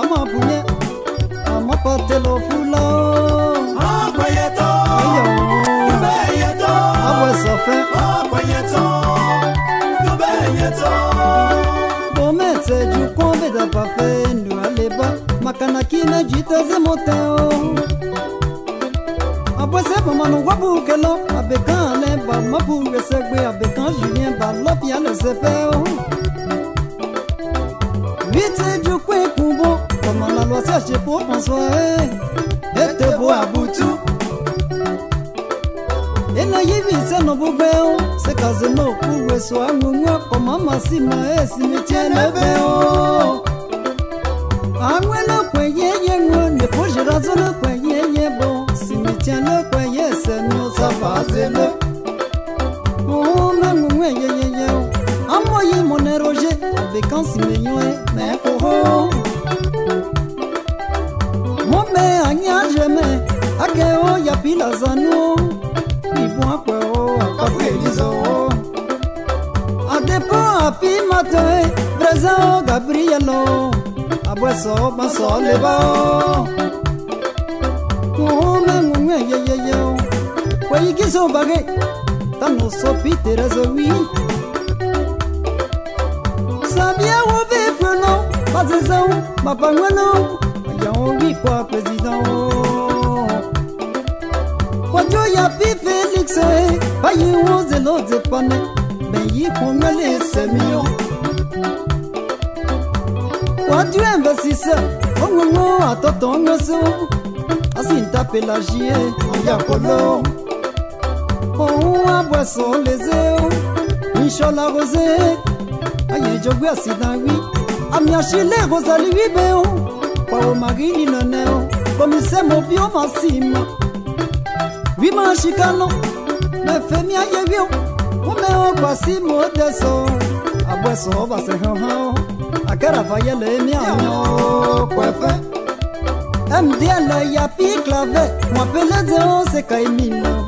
ama bunye ama patelo fula Akwayeto Kubeyeto abwe sofe Akwayeto Kubeyeto Bomete du kombe da pafe nu aleba makana kina jitaze moteo Abwe se manu wabu kelo abekan le ba mabu resegbe abekan Julien ba lopia le sepeo Vite du kwe kumbo comme la loi sache pour François et te beau à boutou Et na yivi se no bubeo se kazeno kuwe so angunga comme masima e cimetière lebeo Anwele kwe ye ngo ne poje razona kwe ye bon cimetière le kwe ye se no sa fazele Oh mangwe ye Amoyi mon roger avec un simeyon mais oh Mon me anya jeme akeo ya pila zanu Ibo akwe akafelizo Adepo api mate Breza Gabrielo Abweso baso leba Oh mengwe ye Kwa yikiso bage Tano sopi terezo wi Sabia ou vivre non, pas de ça, ma pas non, y'a envie quoi président. Quand tu y a pi Félix, pas y ose l'autre panne, mais y qu'on me laisse mieux. Quand tu investis, on a tout ton gosse, assis taper la gie, on y a colo. On a boisson les œufs, Michel la rosée. Aye jogwe asidanwi amiashile Rosalie wibeo kwa omagini naneo komise mobio masima wima shikano mefemi ayewio umeo kwa simo deso abweso base ho akara fayele miano kwefe MDL ya pi clave mwapele zeo se kaimino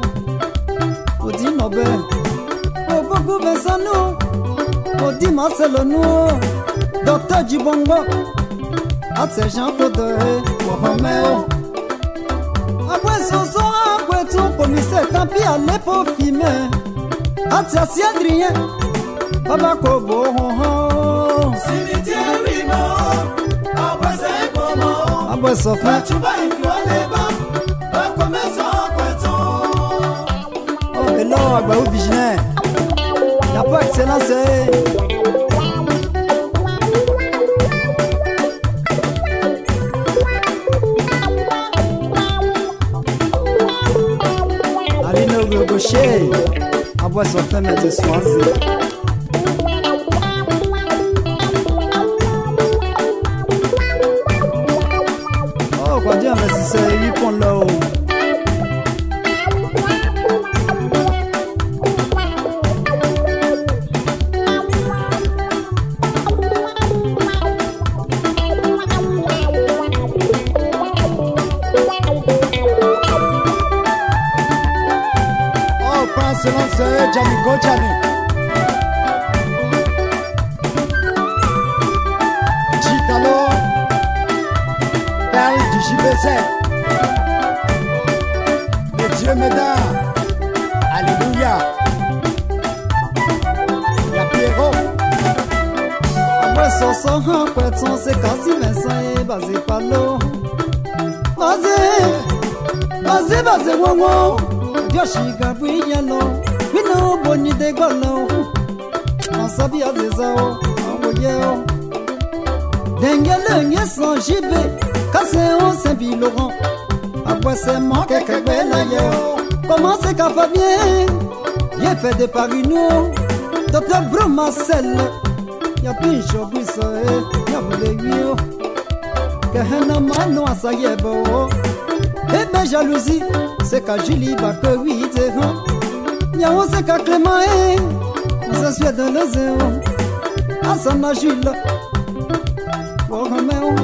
odinobe oboku besano Odi Marcelo no Docteur Djibongo Ate Jean-Claude Mohameo Abwe soso abwe ton commissaire Tampi à l'épo fime Ate Asi Adrien Baba Kobo Cimetière Wimo Abwe se pomo Abwe sofe Machuba ikiwa leba Bakome so kweto Oh hello Abwe ou visionnaire Y'a pas excellence Alino Gaucher Abwe son femme de Swansea Oh quoi dire mais si c'est 8 points là Johnny, go Johnny. Chicalo, Père du JBZ. Et Dieu m'aida. Alléluia. Y'a Pierrot. Après son son, c'est quasi Vincent et basé par l'eau. Basé, wow. Yoshi Gabrielo. We know Bonnie de Golo. On s'habille à des ao, envoyé. Dengele, yes, en JB. Cassé au Saint-Laurent. Après, c'est mon quelque belle ailleurs. Comment c'est qu'à Fabien? Y'a fait de Paris, nous. Docteur Bro Marcel. Y'a plus de chobus, y'a voulu mieux. Que un homme à nous, ça y est beau. Et mes jalousies, c'est qu'à Julie va que 8 ans. Y'a on sait qu'à Clément, on se suit de le zéro. À son Jules, pour Roméo.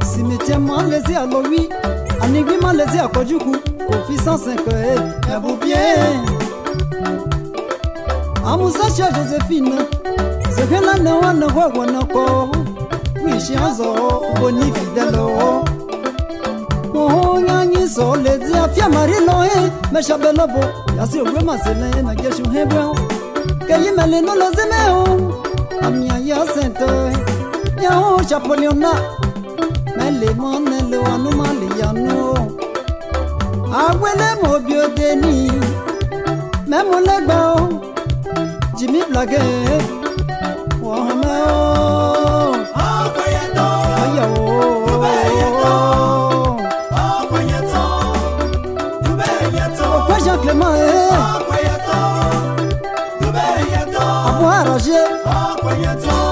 Cimetière malaisé à Louis, en aiguille malaisé à Kodjoukou. Kofi 105 et vous bien. À Moussa Joséphine, c'est que la ne voit pas. Oui, chianzo boni fidèle oh ngani so le dia fia marilo me chabelo bo ya si ogwe masele na geshu hebro ke yimele no lo zemeo amia ya sente ya o chapoliona mele monelo anumali ya no awele mo biodeni memo legbo Jimmy Blake oh me Clément Abou Roger